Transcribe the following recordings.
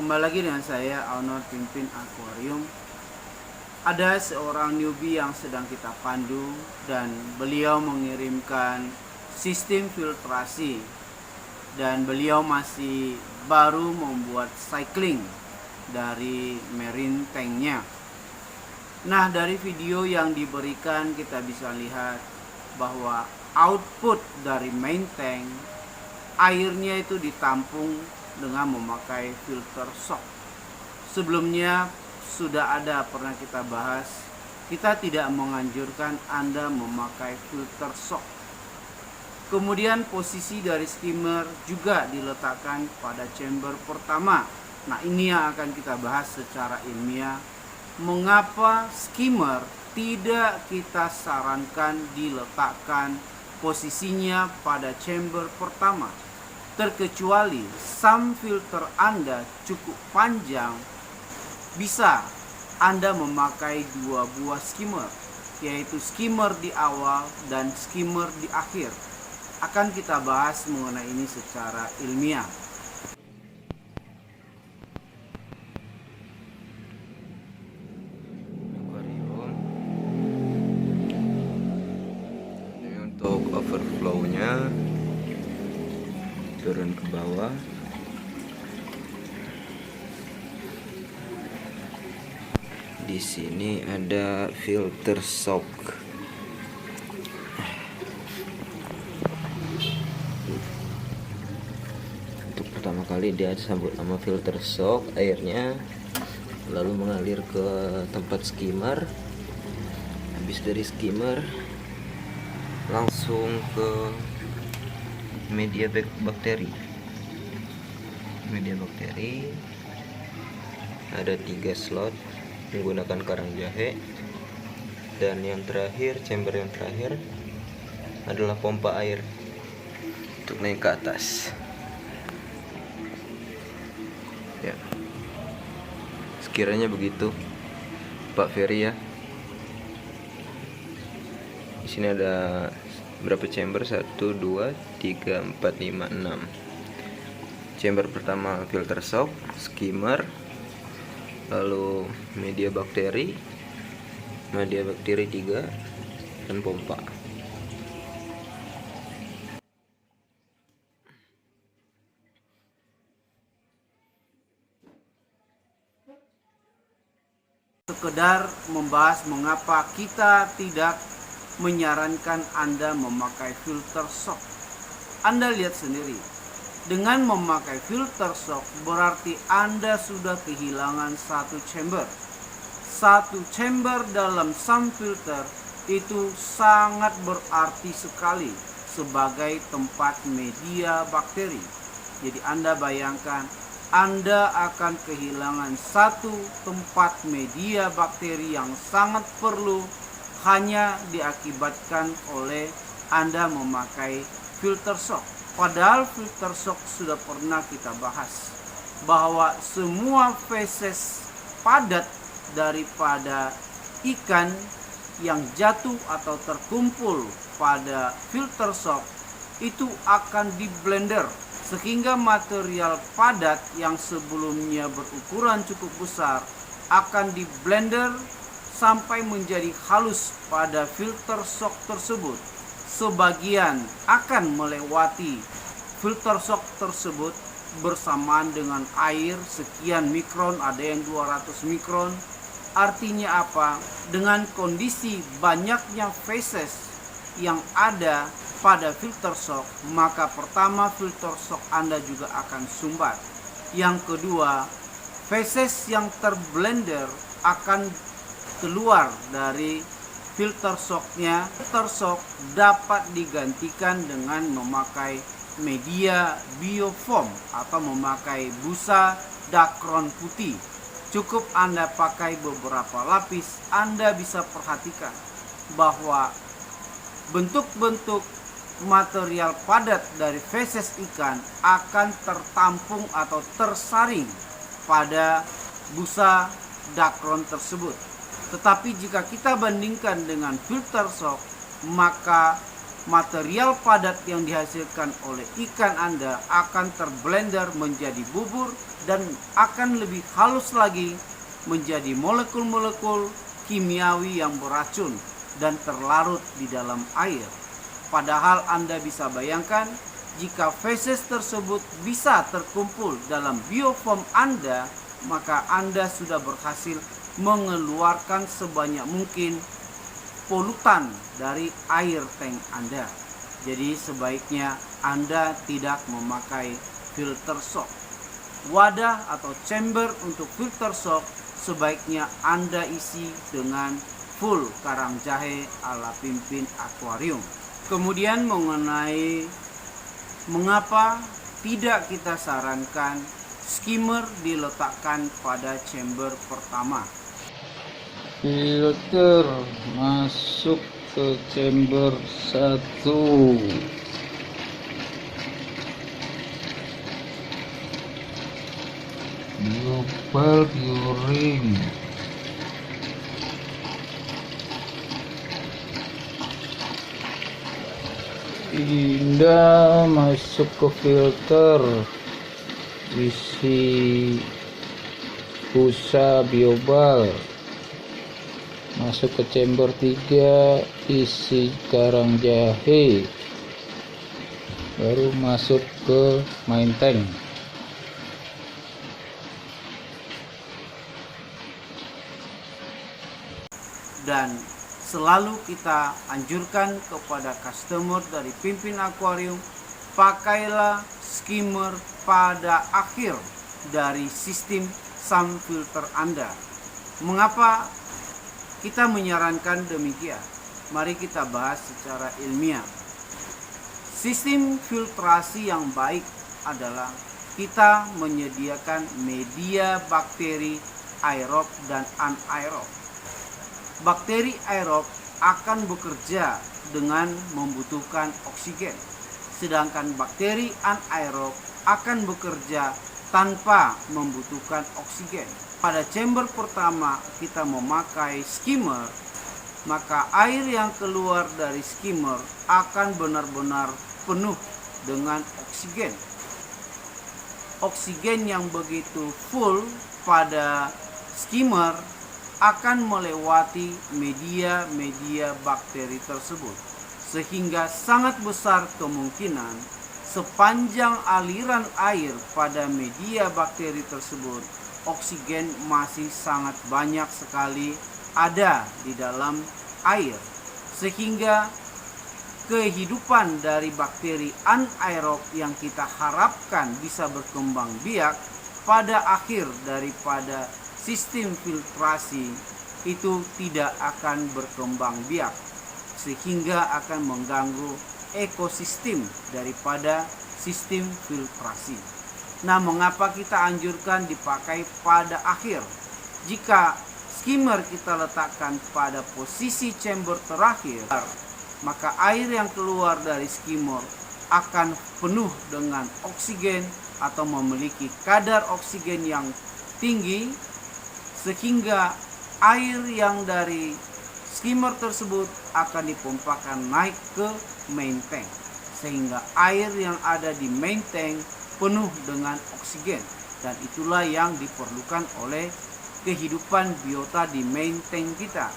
Kembali lagi dengan saya Owner Pimpin Aquarium. Ada seorang newbie yang sedang kita pandu dan beliau mengirimkan sistem filtrasi dan beliau masih baru membuat cycling dari marine tanknya. Nah, dari video yang diberikan kita bisa lihat bahwa output dari main tank airnya itu ditampung dengan memakai filter shock. Sebelumnya sudah ada pernah kita bahas, kita tidak menganjurkan Anda memakai filter shock. Kemudian posisi dari skimmer juga diletakkan pada chamber pertama. Nah, ini yang akan kita bahas secara ilmiah. Mengapa skimmer tidak kita sarankan diletakkan posisinya pada chamber pertama? Terkecuali sum filter Anda cukup panjang, bisa Anda memakai dua buah skimmer, yaitu skimmer di awal dan skimmer di akhir. Akan kita bahas mengenai ini secara ilmiah. Aquarium ini untuk overflow-nya, turun ke bawah. Di sini ada filter shock. Untuk pertama kali dia disambut sama filter shock, airnya lalu mengalir ke tempat skimmer. Habis dari skimmer langsung ke media bakteri. Ada 3 slot menggunakan karang jahe, dan yang terakhir, chamber yang terakhir adalah pompa air untuk naik ke atas. Ya, sekiranya begitu Pak Ferry ya. Di sini ada berapa chamber? 1, 2, 3, 4, 5, 6. Chamber pertama filter shock, skimmer, lalu media bakteri 3, dan pompa. Sekedar membahas mengapa kita tidak menyarankan Anda memakai filter shock. Anda lihat sendiri, dengan memakai filter shock berarti Anda sudah kehilangan satu chamber. Satu chamber dalam sum filter itu sangat berarti sekali sebagai tempat media bakteri. Jadi Anda bayangkan, Anda akan kehilangan satu tempat media bakteri yang sangat perlu hanya diakibatkan oleh Anda memakai filter shock. Padahal filter shock sudah pernah kita bahas bahwa semua feses padat daripada ikan yang jatuh atau terkumpul pada filter shock itu akan di blender sehingga material padat yang sebelumnya berukuran cukup besar akan di blender sampai menjadi halus pada filter shock tersebut. Sebagian akan melewati filter shock tersebut bersamaan dengan air sekian mikron, ada yang 200 mikron. Artinya apa? Dengan kondisi banyaknya feses yang ada pada filter shock, maka pertama filter shock Anda juga akan sumbat. Yang kedua, feses yang terblender akan keluar dari filter shocknya. Filter shock dapat digantikan dengan memakai media biofoam atau memakai busa dakron putih. Cukup Anda pakai beberapa lapis, Anda bisa perhatikan bahwa bentuk-bentuk material padat dari feses ikan akan tertampung atau tersaring pada busa dakron tersebut. Tetapi jika kita bandingkan dengan filter shock, maka material padat yang dihasilkan oleh ikan Anda akan terblender menjadi bubur dan akan lebih halus lagi menjadi molekul-molekul kimiawi yang beracun dan terlarut di dalam air. Padahal Anda bisa bayangkan, jika feses tersebut bisa terkumpul dalam biofoam Anda, maka Anda sudah berhasil mengeluarkan sebanyak mungkin polutan dari air tank Anda. Jadi sebaiknya Anda tidak memakai filter shock. Wadah atau chamber untuk filter shock sebaiknya Anda isi dengan full karang jahe ala Pimpin Aquarium. Kemudian mengenai mengapa tidak kita sarankan skimmer diletakkan pada chamber pertama. Filter masuk ke chamber 1. Biopal Bioring. Indah masuk ke filter, isi busa biobal. Masuk ke chamber 3, isi karang jahe, baru masuk ke main tank. Dan selalu kita anjurkan kepada customer dari Pimpin Aquarium, pakailah skimmer pada akhir dari sistem sump filter Anda. Mengapa kita menyarankan demikian? Mari kita bahas secara ilmiah. Sistem filtrasi yang baik adalah kita menyediakan media bakteri aerob dan anaerob. Bakteri aerob akan bekerja dengan membutuhkan oksigen, sedangkan bakteri anaerob akan bekerja tanpa membutuhkan oksigen. Pada chamber pertama kita memakai skimmer, maka air yang keluar dari skimmer akan benar-benar penuh dengan oksigen. Oksigen yang begitu full pada skimmer akan melewati media-media bakteri tersebut, sehingga sangat besar kemungkinan sepanjang aliran air pada media bakteri tersebut, oksigen masih sangat banyak sekali ada di dalam air, sehingga kehidupan dari bakteri anaerob yang kita harapkan bisa berkembang biak pada akhir daripada sistem filtrasi itu tidak akan berkembang biak, sehingga akan mengganggu ekosistem daripada sistem filtrasi. Nah, mengapa kita anjurkan dipakai pada akhir? Jika skimmer kita letakkan pada posisi chamber terakhir, maka air yang keluar dari skimmer akan penuh dengan oksigen atau memiliki kadar oksigen yang tinggi, sehingga air yang dari skimmer tersebut akan dipompakan naik ke main tank, sehingga air yang ada di main tank penuh dengan oksigen, dan itulah yang diperlukan oleh kehidupan biota di main tank kita.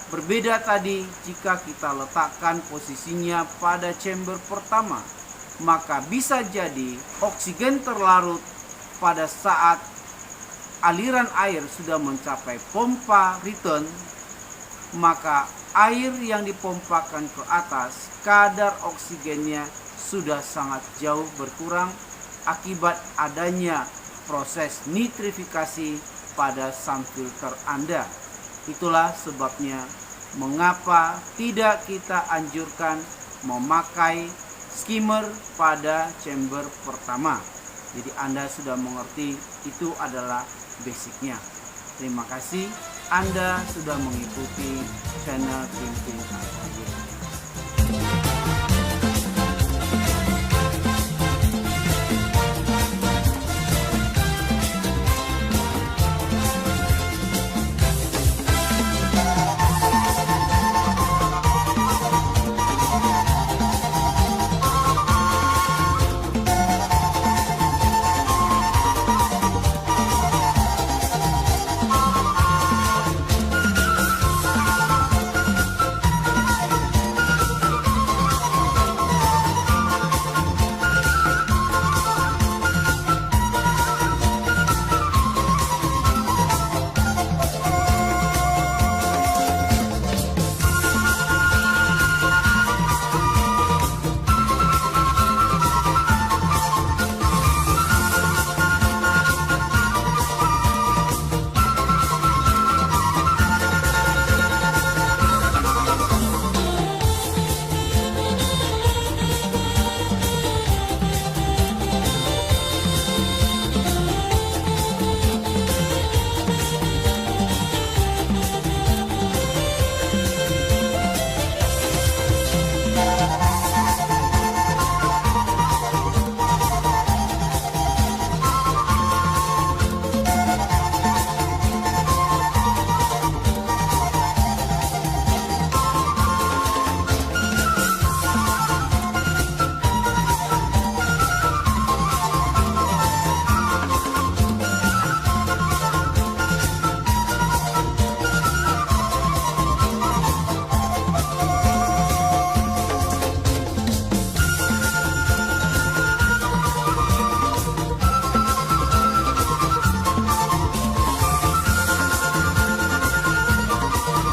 Berbeda tadi jika kita letakkan posisinya pada chamber pertama, maka bisa jadi oksigen terlarut pada saat aliran air sudah mencapai pompa return, maka air yang dipompakan ke atas kadar oksigennya sudah sangat jauh berkurang akibat adanya proses nitrifikasi pada sump filter Anda. Itulah sebabnya mengapa tidak kita anjurkan memakai skimmer pada chamber pertama. Jadi Anda sudah mengerti, itu adalah basicnya. Terima kasih Anda sudah mengikuti channel Pimpin Aquarium.